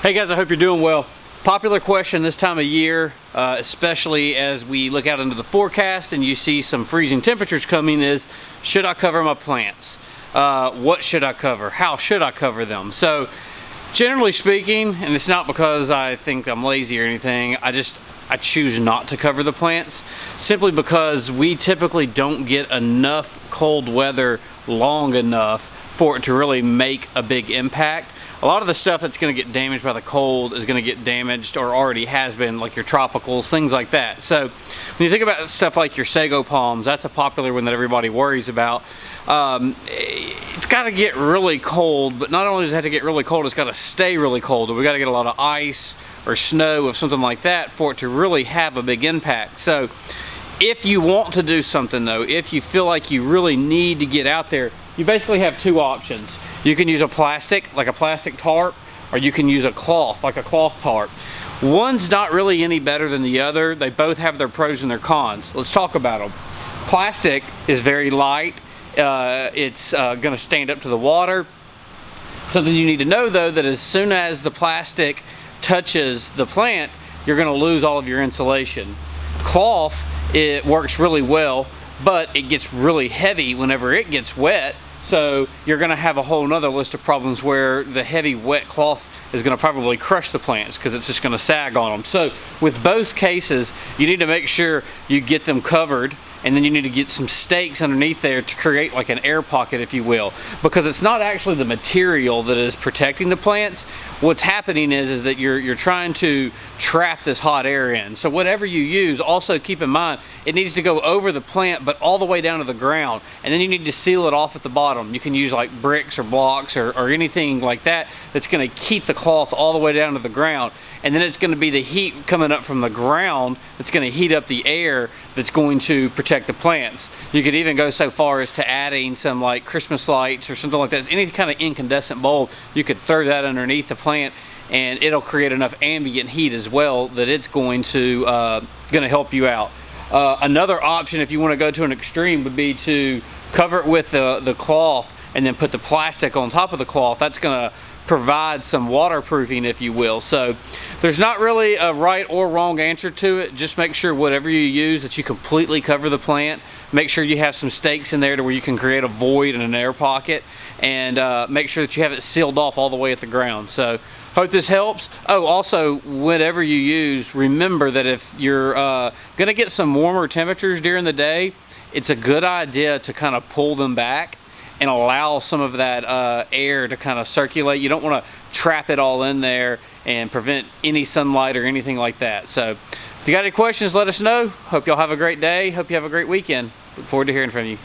Hey guys, I hope you're doing well. Popular question this time of year, especially as we look out into the forecast and you see some freezing temperatures coming, is should I cover my plants? What should I cover? How should I cover them? So generally speaking, and it's not because I think I'm lazy or anything, I choose not to cover the plants simply because we typically don't get enough cold weather long enough for it to really make a big impact. A lot of the stuff that's going to get damaged by the cold is going to get damaged or already has been, like your tropicals, things like that. So when you think about stuff like your sago palms, that's a popular one that everybody worries about. It's got to get really cold, but not only does it have to get really cold, it's got to stay really cold. We got to get a lot of ice or snow or something like that for it to really have a big impact. So if you want to do something though, if you feel like you really need to get out there, you basically have two options. You can use a plastic, like a plastic tarp, or you can use a cloth, like a cloth tarp. One's not really any better than the other. They both have their pros and their cons. Let's talk about them. Plastic is very light. It's gonna stand up to the water. Something you need to know though, that as soon as the plastic touches the plant, you're gonna lose all of your insulation. Cloth, it works really well, but it gets really heavy whenever it gets wet. So you're gonna have a whole nother list of problems where the heavy wet cloth is gonna probably crush the plants because it's just gonna sag on them. So with both cases, you need to make sure you get them covered, and then you need to get some stakes underneath there to create like an air pocket, if you will, because it's not actually the material that is protecting the plants. What's happening is that you're trying to trap this hot air in. So whatever you use, also keep in mind, it needs to go over the plant, but all the way down to the ground. And then you need to seal it off at the bottom. You can use like bricks or blocks or anything like that that's gonna keep the cloth all the way down to the ground. And then it's gonna be the heat coming up from the ground that's gonna heat up the air that's going to protect the plants. You could even go so far as to adding some like Christmas lights or something like that. Any kind of incandescent bulb, you could throw that underneath the plant and it'll create enough ambient heat as well that it's going to help you out. Another option, if you want to go to an extreme, would be to cover it with the cloth and then put the plastic on top of the cloth. That's going to provide some waterproofing, if you will. So there's not really a right or wrong answer to it. Just make sure whatever you use that you completely cover the plant. Make sure you have some stakes in there to where you can create a void and an air pocket, and make sure that you have it sealed off all the way at the ground. So hope this helps. Oh, also, whatever you use, remember that if you're gonna get some warmer temperatures during the day, it's a good idea to kind of pull them back and allow some of that air to kind of circulate. You don't want to trap it all in there and prevent any sunlight or anything like that. So if you got any questions, let us know. Hope y'all have a great day. Hope you have a great weekend. Look forward to hearing from you.